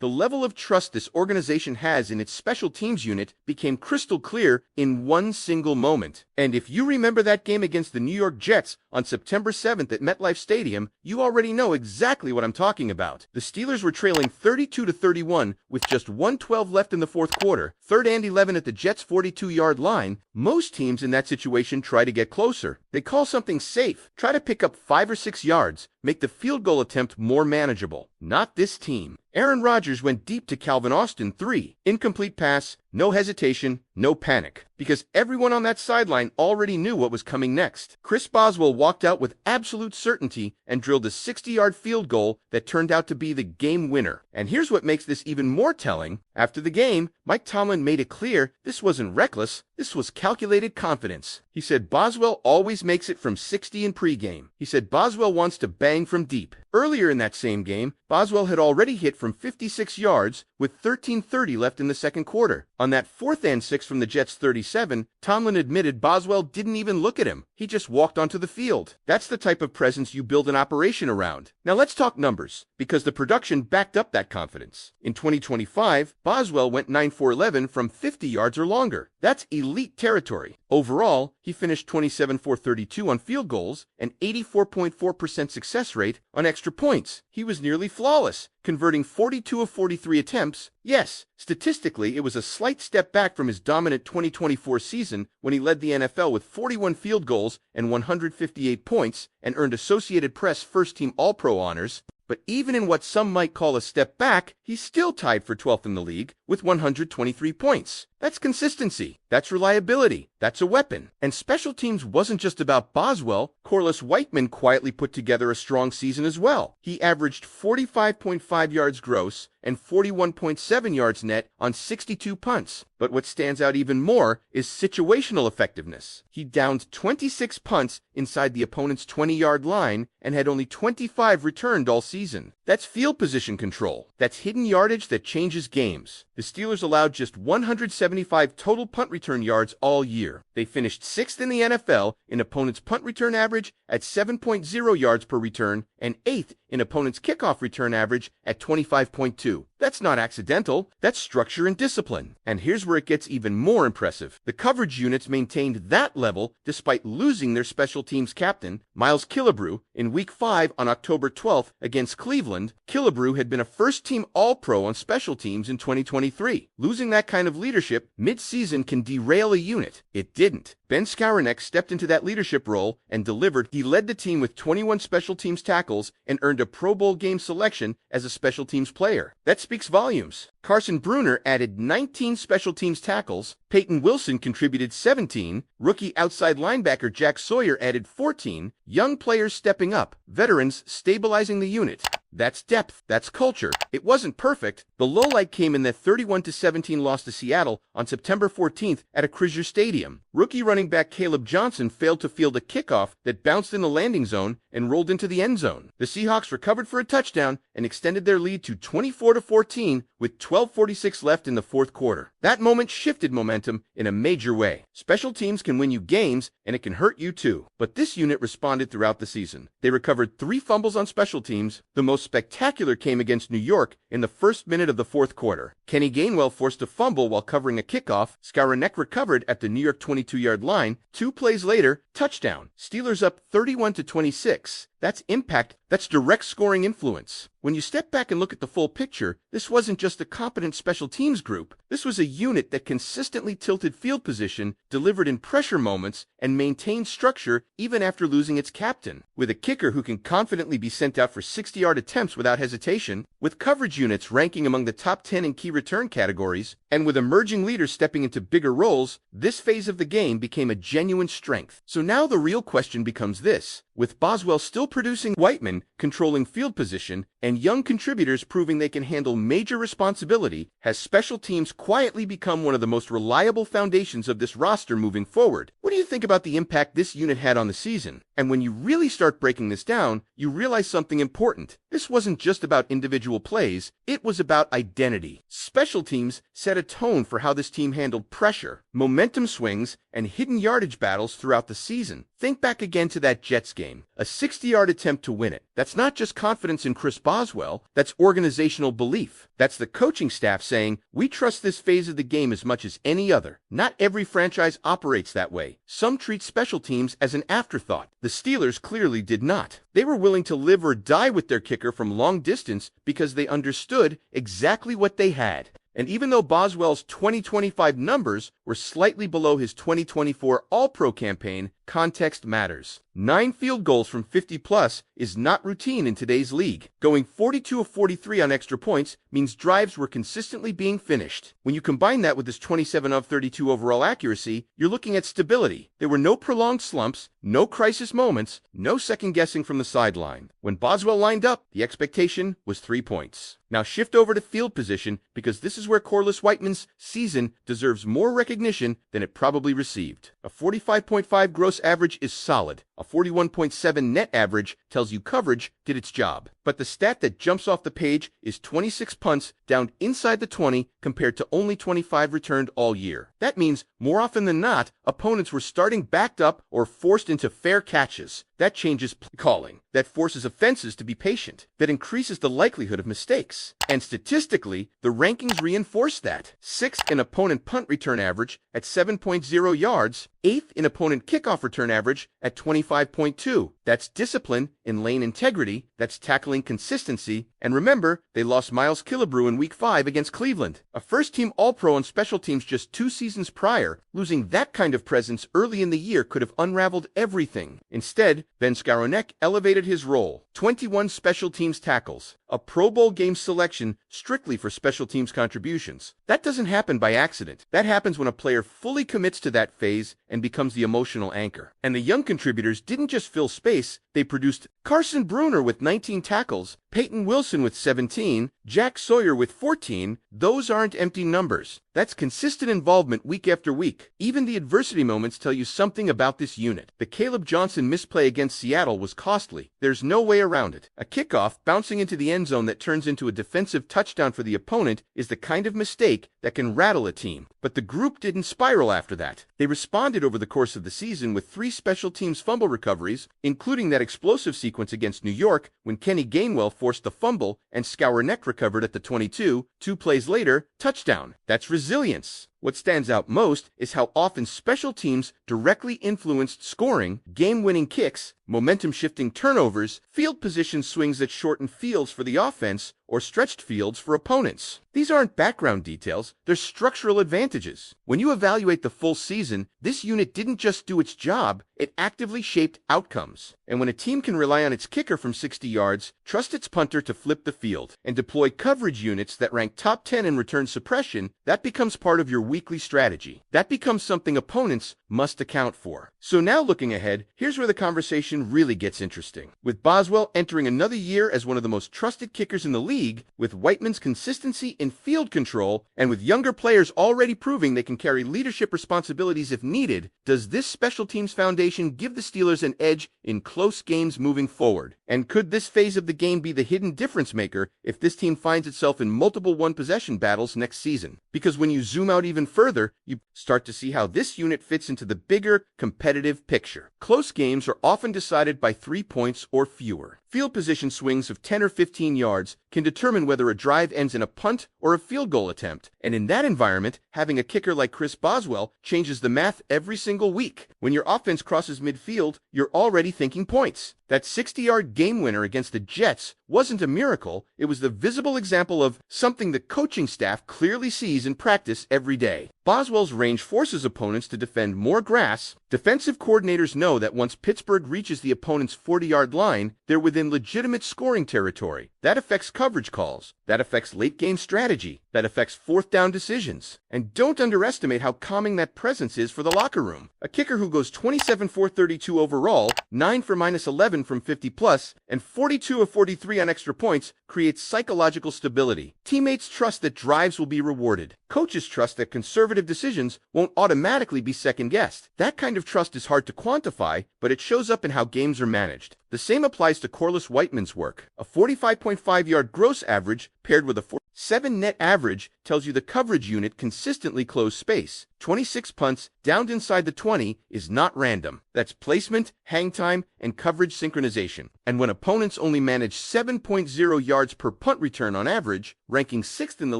The level of trust this organization has in its special teams unit became crystal clear in one single moment. And if you remember that game against the New York Jets on September 7th at MetLife Stadium, you already know exactly what I'm talking about. The Steelers were trailing 32-31 with just 1:12 left in the fourth quarter, 3rd and 11 at the Jets' 42-yard line. Most teams in that situation try to get closer. They call something safe, try to pick up 5 or 6 yards, make the field goal attempt more manageable. Not this team. Aaron Rodgers went deep to Calvin Austin, 3. Incomplete pass, no hesitation, no panic. Because everyone on that sideline already knew what was coming next. Chris Boswell walked out with absolute certainty and drilled a 60-yard field goal that turned out to be the game winner. And here's what makes this even more telling. After the game, Mike Tomlin made it clear this wasn't reckless, this was calculated confidence. He said Boswell always makes it from 60 in pregame. He said Boswell wants to bang from deep. Earlier in that same game, Boswell had already hit from 56 yards with 13:30 left in the second quarter. On that 4th and 6 from the Jets' 37, Tomlin admitted Boswell didn't even look at him. He just walked onto the field. That's the type of presence you build an operation around. Now let's talk numbers, because the production backed up that confidence. In 2025, Boswell went 9-for-11 from 50 yards or longer. That's elite territory. Overall, he finished 27-for-32 on field goals and 84.4% success rate on extra points. He was nearly flawless, converting 42 of 43 attempts. Yes, statistically, it was a slight step back from his dominant 2024 season when he led the NFL with 41 field goals and 158 points and earned Associated Press first-team All-Pro honors. But even in what some might call a step back, he's still tied for 12th in the league with 123 points. That's consistency. That's reliability. That's a weapon. And special teams wasn't just about Boswell. Corliss Whiteman quietly put together a strong season as well. He averaged 45.5 yards gross and 41.7 yards net on 62 punts. But what stands out even more is situational effectiveness. He downed 26 punts inside the opponent's 20-yard line and had only 25 returned all season. That's field position control. That's hidden yardage that changes games. The Steelers allowed just 175 total punt return yards all year. They finished 6th in the NFL in opponents' punt return average at 7.0 yards per return and 8th in opponents' kickoff return average at 25.2. That's not accidental. That's structure and discipline. And here's where it gets even more impressive. The coverage units maintained that level despite losing their special teams captain, Miles Killebrew, in Week 5 on October 12th against Cleveland. Killebrew had been a first-team All-Pro on special teams in 2023. Losing that kind of leadership mid-season can derail a unit. It didn't. Ben Skowronek stepped into that leadership role and delivered. He led the team with 21 special teams tackles and earned a Pro Bowl game selection as a special teams player. That speaks volumes. Carson Bruner added 19 special teams tackles. Peyton Wilson contributed 17. Rookie outside linebacker Jack Sawyer added 14. Young players stepping up. Veterans stabilizing the unit. That's depth. That's culture. It wasn't perfect. The lowlight came in that 31-17 loss to Seattle on September 14th at Acrisure Stadium. Rookie running back Caleb Johnson failed to field a kickoff that bounced in the landing zone and rolled into the end zone. The Seahawks recovered for a touchdown and extended their lead to 24-14 with 12:46 left in the fourth quarter. That moment shifted momentum in a major way. Special teams can win you games, and it can hurt you too. But this unit responded throughout the season. They recovered 3 fumbles on special teams. The most spectacular came against New York in the first minute of the fourth quarter. Kenny Gainwell forced a fumble while covering a kickoff. Skowronek recovered at the New York 22-yard line. 2 plays later, touchdown. Steelers up 31-26. That's impact. That's direct scoring influence. When you step back and look at the full picture, this wasn't just a competent special teams group. This was a unit that consistently tilted field position, delivered in pressure moments, and maintained structure even after losing its captain. With a kicker who can confidently be sent out for 60-yard attempts without hesitation, with coverage units ranking among the top 10 in key return categories, and with emerging leaders stepping into bigger roles, this phase of the game became a genuine strength. So now the real question becomes this. With Boswell still producing, Whiteman controlling field position, and young contributors proving they can handle major responsibility, has special teams quietly become one of the most reliable foundations of this roster moving forward? What do you you think about the impact this unit had on the season. And when you really start breaking this down, you realize something important. This wasn't just about individual plays, it was about identity. Special teams set a tone for how this team handled pressure, momentum swings, and hidden yardage battles throughout the season. Think back again to that Jets game, a 60-yard attempt to win it. That's not just confidence in Chris Boswell, that's organizational belief. That's the coaching staff saying, we trust this phase of the game as much as any other. Not every franchise operates that way. Some treat special teams as an afterthought. The Steelers clearly did not. They were willing to live or die with their kicker from long distance because they understood exactly what they had. And even though Boswell's 2025 numbers were slightly below his 2024 All-Pro campaign, context matters. 9 field goals from 50-plus is not routine in today's league. Going 42 of 43 on extra points means drives were consistently being finished. When you combine that with his 27 of 32 overall accuracy, you're looking at stability. There were no prolonged slumps, no crisis moments, no second-guessing from the sideline. When Boswell lined up, the expectation was 3 points. Now shift over to field position because this is where Corliss Whiteman's season deserves more recognition than it probably received. A 45.5 gross average is solid. A 41.7 net average tells you coverage did its job. But the stat that jumps off the page is 26 punts down inside the 20 compared to only 25 returned all year. That means, more often than not, opponents were starting backed up or forced into fair catches. That changes play calling. That forces offenses to be patient. That increases the likelihood of mistakes. And statistically, the rankings reinforce that. 6th in opponent punt return average at 7.0 yards, 8th in opponent kickoff return average at 25.2. That's discipline in lane integrity, that's tackling consistency, and remember, they lost Miles Killebrew in Week 5 against Cleveland. A first-team All-Pro on special teams just 2 seasons prior, losing that kind of presence early in the year could have unraveled everything. Instead, Ben Skowronek elevated his role. 21 special teams tackles, a Pro Bowl game selection strictly for special teams contributions. That doesn't happen by accident. That happens when a player fully commits to that phase and becomes the emotional anchor. And the young contributors didn't just fill space, they produced Carson Bruner with 19 tackles, Peyton Wilson with 17, Jack Sawyer with 14. Those aren't empty numbers. That's consistent involvement week after week. Even the adversity moments tell you something about this unit. The Caleb Johnson misplay against Seattle was costly. There's no way around it. A kickoff bouncing into the end zone that turns into a defensive touchdown for the opponent is the kind of mistake that can rattle a team. But the group didn't spiral after that. They responded over the course of the season with 3 special teams fumble recoveries, including that explosive sequence against New York when Kenny Gainwell forced the fumble and Skowronek recovered at the 22. 2 plays later, touchdown. That's resilience. What stands out most is how often special teams directly influenced scoring, game-winning kicks, momentum-shifting turnovers, field position swings that shorten fields for the offense, or stretched fields for opponents. These aren't background details, they're structural advantages. When you evaluate the full season, this unit didn't just do its job, it actively shaped outcomes. And when a team can rely on its kicker from 60 yards, trust its punter to flip the field, and deploy coverage units that rank top 10 in return suppression, that becomes part of your weekly strategy. That becomes something opponents must account for. So now looking ahead, here's where the conversation really gets interesting. With Boswell entering another year as one of the most trusted kickers in the league, with Whiteman's consistency in field control, and with younger players already proving they can carry leadership responsibilities if needed, does this special teams foundation give the Steelers an edge in close games moving forward? And could this phase of the game be the hidden difference maker if this team finds itself in multiple one-possession battles next season? Because when you zoom out even further, you start to see how this unit fits into the bigger, competitive picture. Close games are often decided by 3 points or fewer. Field position swings of 10 or 15 yards can determine whether a drive ends in a punt or a field goal attempt. And in that environment, having a kicker like Chris Boswell changes the math every single week. When your offense crosses midfield, you're already thinking points. That 60-yard game winner against the Jets wasn't a miracle, it was the visible example of something the coaching staff clearly sees in practice every day. Boswell's range forces opponents to defend more grass. Defensive coordinators know that once Pittsburgh reaches the opponent's 40-yard line, they're within legitimate scoring territory. That affects coverage calls. That affects late-game strategy. That affects fourth-down decisions. And don't underestimate how calming that presence is for the locker room. A kicker who goes 27 for 32 overall, 9 for -11 from 50+, and 42 of 43 on extra points creates psychological stability. Teammates trust that drives will be rewarded. Coaches trust that conservative decisions won't automatically be second-guessed. That kind of trust is hard to quantify, but it shows up in how games are managed. The same applies to Corliss Whiteman's work. A 45.5-yard gross average paired with a 7 net average tells you the coverage unit consistently closed space. 26 punts downed inside the 20 is not random. That's placement, hang time, and coverage synchronization. And when opponents only manage 7.0 yards per punt return on average, ranking 6th in the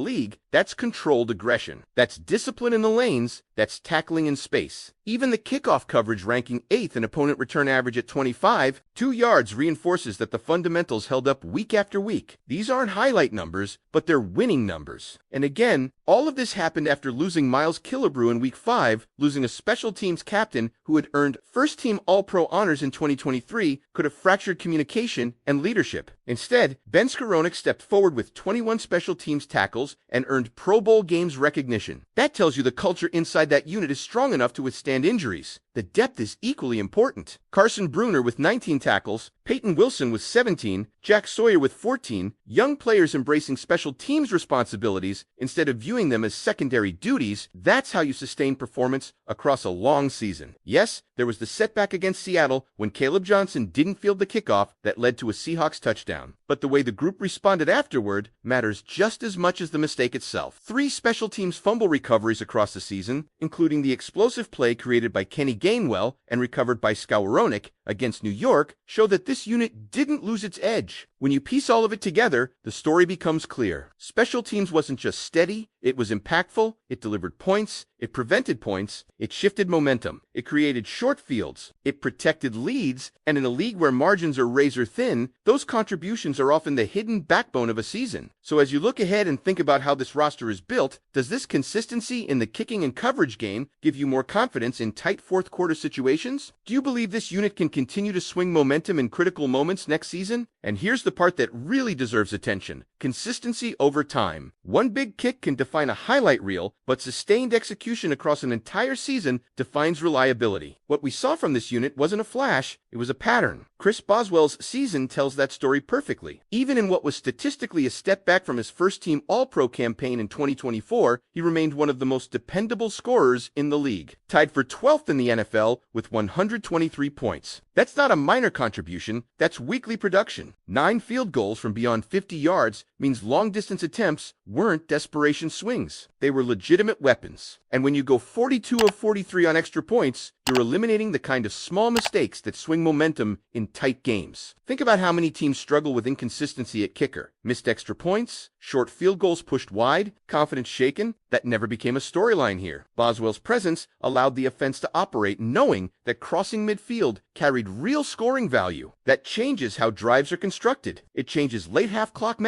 league, that's controlled aggression. That's discipline in the lanes, that's tackling in space. Even the kickoff coverage ranking 8th in opponent return average at 25, 2 yards reinforces that the fundamentals held up week after week. These aren't highlight numbers, but they're winning numbers. And again, all of this happened after losing Miles Killebrew in Week 5, losing a special teams captain who had earned first-team All-Pro honors in 2023, could have fractured communication and leadership. Instead, Ben Skowronek stepped forward with 21 special teams tackles and earned Pro Bowl games recognition. That tells you the culture inside that unit is strong enough to withstand injuries. The depth is equally important. Carson Bruner with 19 tackles, Peyton Wilson with 17, Jack Sawyer with 14, young players embracing special teams responsibilities instead of viewing them as secondary duties. That's how you sustain performance across a long season. Yes, there was the setback against Seattle when Caleb Johnson didn't field the kickoff that led to a Seahawks touchdown. But the way the group responded afterward matters just as much as the mistake itself. 3 special teams fumble recoveries across the season, including the explosive play created by Kenny Gainwell and recovered by Skowronek against New York, show that this unit didn't lose its edge. When you piece all of it together, the story becomes clear. Special teams wasn't just steady, it was impactful, it delivered points, it prevented points, it shifted momentum, it created short fields, it protected leads, and in a league where margins are razor thin, those contributions are often the hidden backbone of a season. So as you look ahead and think about how this roster is built, does this consistency in the kicking and coverage game give you more confidence in tight fourth-quarter situations? Do you believe this unit can continue to swing momentum in critical moments next season? And here's the part that really deserves attention: consistency over time. One big kick can define a highlight reel, but sustained execution across an entire season defines reliability. What we saw from this unit wasn't a flash, it was a pattern. Chris Boswell's season tells that story perfectly. Even in what was statistically a step back from his first-team All-Pro campaign in 2024, he remained one of the most dependable scorers in the league, tied for 12th in the NFL with 123 points. That's not a minor contribution, that's weekly production. 9 field goals from beyond 50 yards means long-distance attempts weren't desperation swings. They were legitimate weapons. And when you go 42 of 43 on extra points, you're eliminating the kind of small mistakes that swing momentum in tight games. Think about how many teams struggle with inconsistency at kicker. Missed extra points, short field goals pushed wide, confidence shaken. That never became a storyline here. Boswell's presence allowed the offense to operate knowing that crossing midfield carried real scoring value. That changes how drives are constructed. It changes late half-clock